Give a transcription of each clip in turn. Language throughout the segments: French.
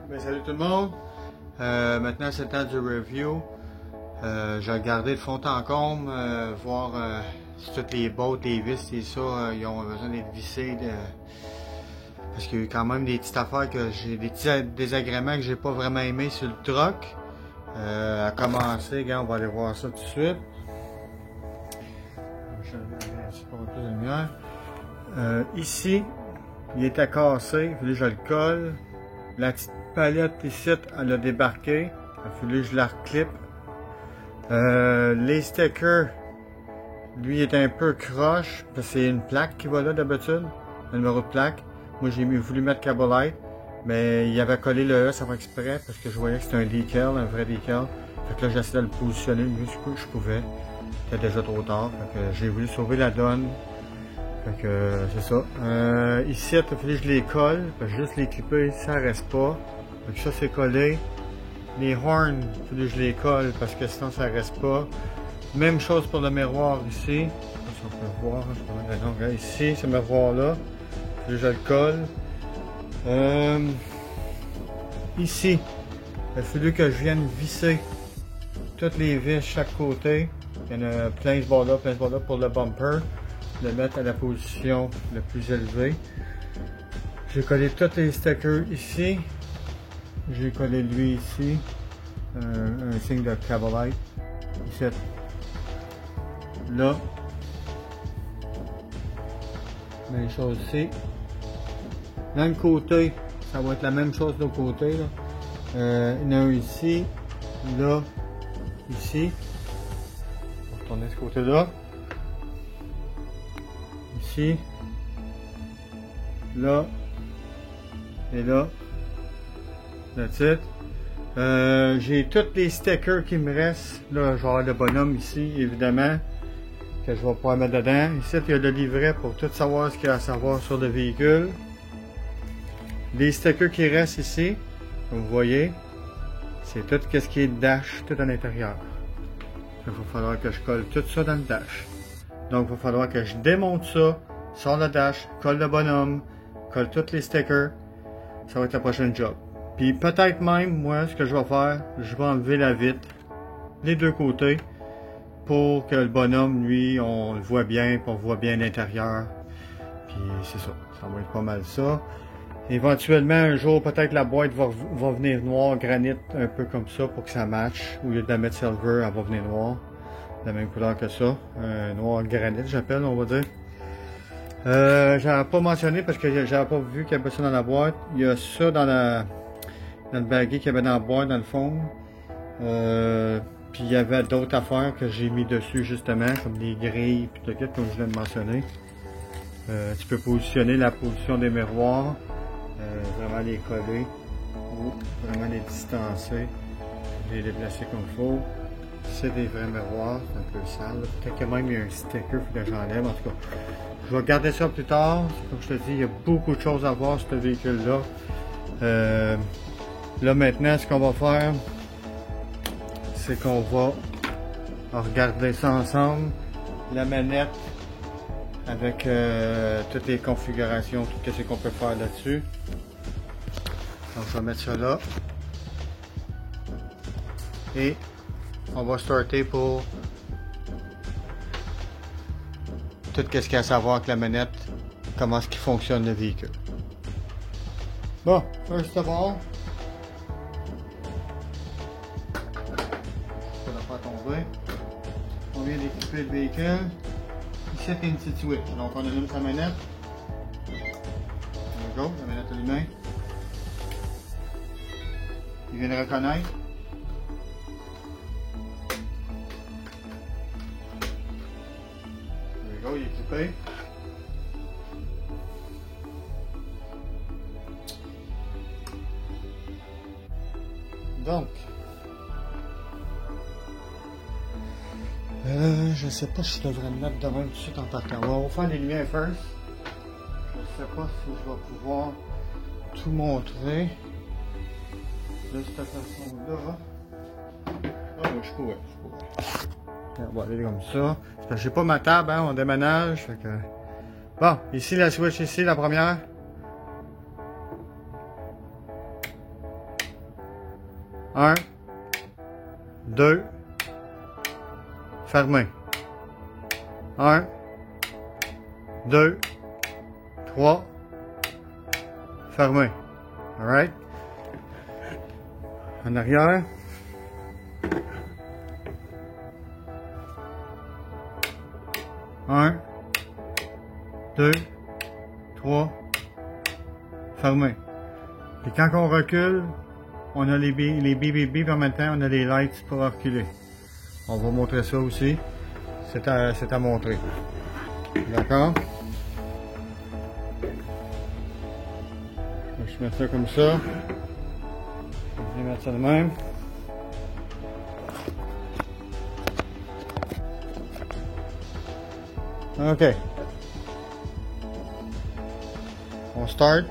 Ben, salut tout le monde. Maintenant c'est le temps du review. J'ai regardé le fond en comble, voir si toutes les bottes, les vis et ça, ils ont besoin d'être vissés. Parce qu'il y a eu quand même des petites affaires que j'ai, des petits désagréments que j'ai pas vraiment aimé sur le truck. À commencer, regarde, on va aller voir ça tout de suite. Je vais pas un peu de lumière. Ici, il était cassé, il fallait que je le colle. La petite palette ici, elle a débarqué. Il a fallu que je la reclippe. Les stickers, lui, est un peu croche. Parce que c'est une plaque qui va là d'habitude. Le numéro de plaque. Moi, j'ai voulu mettre Cabolite. Mais il avait collé le E, ça va exprès. Parce que je voyais que c'était un decal, un vrai decal. Fait que là, j'essayais de le positionner le mieux que je pouvais. C'était déjà trop tard. Fait que j'ai voulu sauver la donne. Fait que c'est ça. Ici, il a fallu que je les colle. Parce que juste les clipper, ça reste pas. Fait que ça, c'est collé. Les horns, il fallu que je les colle parce que sinon ça reste pas. Même chose pour le miroir ici. Si on peut voir, regarde ici, ce miroir-là. Il fallu que je le colle. Ici, il a fallu que je vienne visser toutes les vis chaque côté. Il y en a plein ce bord-là, plein ce bord-là pour le bumper. Le mettre à la position la plus élevée. J'ai collé tous les stickers ici. J'ai collé lui ici. Un signe de Cabolite. Ici. Là. Même chose ici. Dans le côté, ça va être la même chose de l'autre côté. Là. Il y en a un ici. Là. Ici. On va retourner ce côté-là. Ici, là, et là, that's it. J'ai tous les stickers qui me restent. Là, je vais avoir le bonhomme ici, évidemment, que je vais pouvoir mettre dedans. Ici, il y a le livret pour tout savoir ce qu'il y a à savoir sur le véhicule. Les stickers qui restent ici, comme vous voyez, c'est tout ce qui est dash, tout à l'intérieur. Il va falloir que je colle tout ça dans le dash. Donc, il va falloir que je démonte ça, sors le dash, colle le bonhomme, colle tous les stickers. Ça va être la prochaine job. Puis peut-être même, moi, ce que je vais faire, je vais enlever la vitre, les deux côtés, pour que le bonhomme, lui, on le voit bien, qu'on voit bien l'intérieur. Puis c'est ça, ça va être pas mal ça. Éventuellement, un jour, peut-être la boîte va venir noire, granit, un peu comme ça, pour que ça matche. Au lieu de la mettre silver, elle va venir noire. La même couleur que ça, noir granit j'appelle, on va dire. J'avais pas mentionné parce que j'avais pas vu qu'il y avait ça dans la boîte. Il y a ça dans le baguette qu'il y avait dans la boîte dans le fond. Puis il y avait d'autres affaires que j'ai mis dessus justement, comme des grilles puis tout comme je viens de mentionner. Tu peux positionner la position des miroirs, vraiment les coller ou vraiment les distancer, les déplacer comme il faut. C'est des vrais miroirs, c'est un peu sale. Peut-être que même il y a un sticker, il faut que j'enlève. En tout cas, je vais garder ça plus tard. Comme je te dis, il y a beaucoup de choses à voir sur ce véhicule-là. Là maintenant, ce qu'on va faire, c'est qu'on va regarder ça ensemble. La manette avec toutes les configurations, tout ce qu'on peut faire là-dessus. Donc je vais mettre ça là. Et on va starter pour tout ce qu'il y a à savoir avec la manette, comment est-ce qu'il fonctionne le véhicule. Bon, first of all, je vais la faire tomber. On vient d'équiper le véhicule. Ici, il y a une petite switch. Donc, on allume sa manette. There we go, la manette allumée. Il vient de reconnaître. Il est équipé. Donc, je sais pas si je devrais me mettre de même tout de suite en partant. On va faire les lumières first. Je sais pas si je vais pouvoir tout montrer de cette façon-là. Ah, je pourrais. On va aller comme ça. Parce que j'ai pas ma table, hein, on déménage. Fait que... Bon, ici la switch, ici la première. 1, 2, fermé. 1, 2, 3, fermé. Alright? En arrière. 1, 2, 3, fermé. Et quand on recule, on a les BBB, en même temps on a les lights pour reculer. On va montrer ça aussi. C'est à montrer. D'accord? Je mets ça comme ça. Je vais mettre ça de même. OK. On start.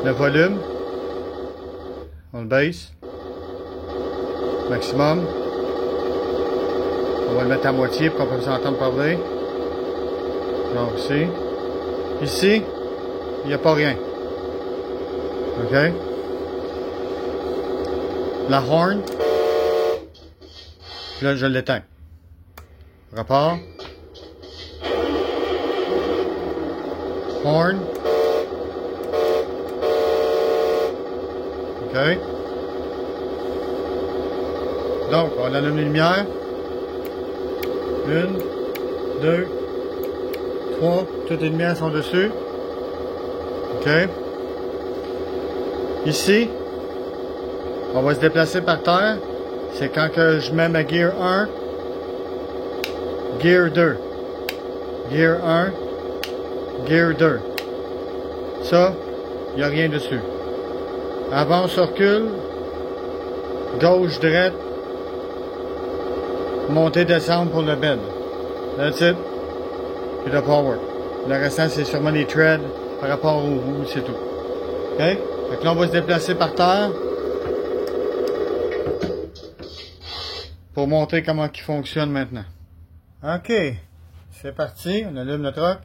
Le volume. On le baisse. Maximum. On va le mettre à moitié pour qu'on puisse entendre parler. Genre ici. Ici, il n'y a pas rien. OK? La horn. Là, je l'éteins. Rapport. Horn. OK? Donc, on allume les lumières. 1, 2, 3. Toutes les lumières sont dessus. OK? Ici, on va se déplacer par terre. C'est quand que je mets ma Gear 1, Gear 2. Gear 1, Gear 2. Ça, il n'y a rien dessus. Avance, recule. Gauche, droite. Monter, descendre pour le bed. That's it. Puis le power. Le restant, c'est sûrement les threads par rapport aux roues, c'est tout. OK? Fait que là, on va se déplacer par terre pour montrer comment il fonctionne maintenant. OK. C'est parti. On allume le truck.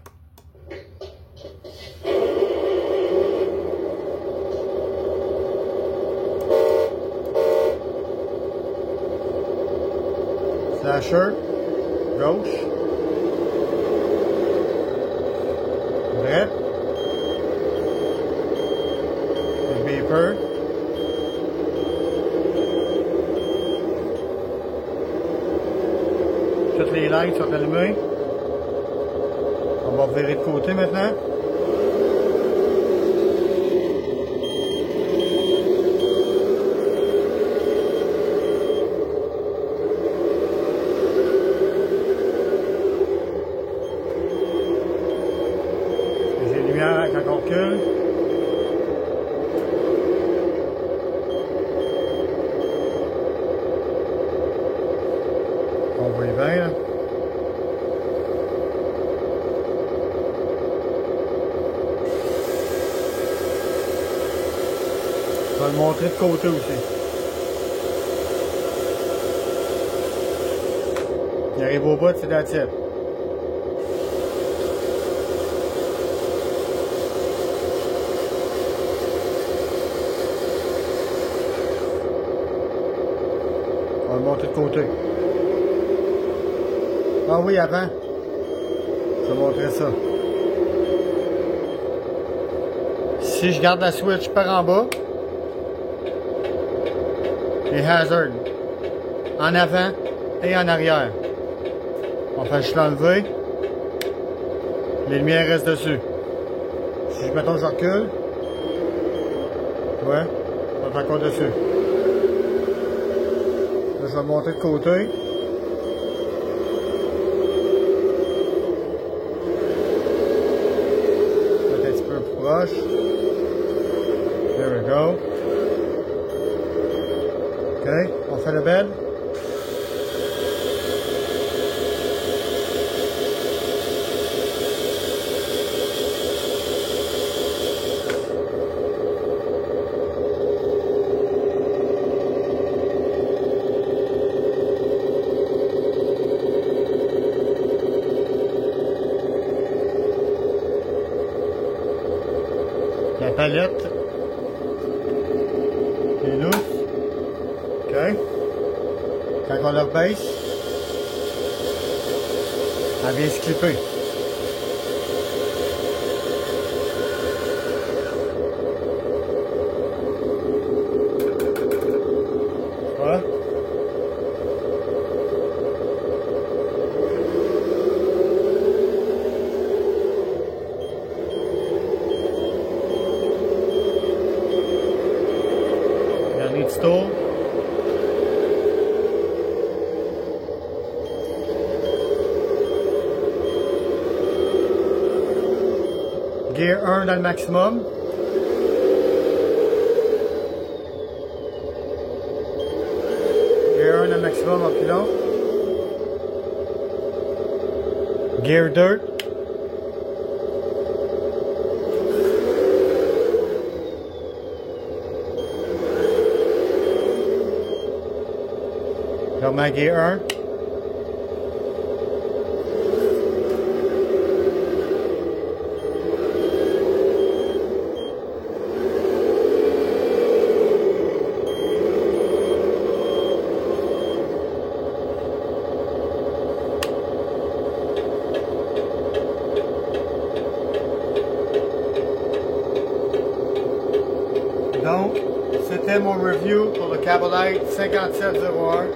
Slasher. Gauche. Droite. Le beeper. Toutes les lights sont allumées. On va virer de côté maintenant. J'ai les lumières quand on recule. On voit bien là. Je vais le montrer de côté aussi. Il arrive au bout, c'est la tienne. On va le montrer de côté. Ah oui, avant. Je vais montrer ça. Si je garde la switch par en bas, les hazards en avant et en arrière. On fait juste l'enlever. Les lumières restent dessus. Si mettons je recule, ouais, on va encore dessus. Là, je vais monter de côté. Peut-être un petit peu plus proche. There we go. OK, on fait le bed. La palette. Elle est lousse. OK. Quand on la rebaisse, elle vient se clipper. Voilà. Dernier petit tour. Gear 1 dans le maximum. Gear 1 dans le maximum en pilote. Gear Dirt. Je remets Gear 1. Donc, c'était mon review pour le Cabrolite 5701.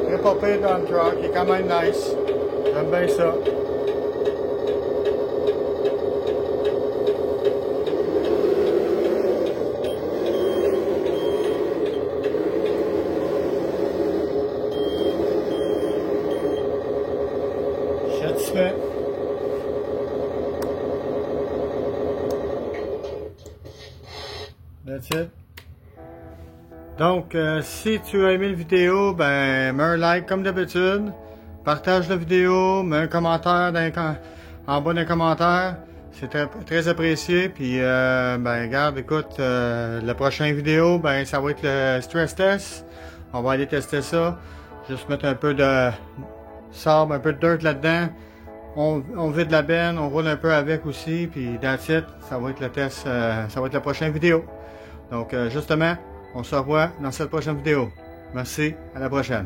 Très pas pire dans le truck, il est quand même nice. J'aime bien ça. Je suis satisfait. That's it. Donc, si tu as aimé la vidéo, ben, mets un like comme d'habitude. Partage la vidéo, mets un commentaire en bas d'un commentaire. C'est très apprécié. Puis, ben, regarde, écoute, la prochaine vidéo, ben, ça va être le stress test. On va aller tester ça. Juste mettre un peu de sable, un peu de dirt là-dedans. On vide la benne, on roule un peu avec aussi. Puis, that's it. Ça va être le test, ça va être la prochaine vidéo. Donc, justement, on se revoit dans cette prochaine vidéo. Merci, à la prochaine.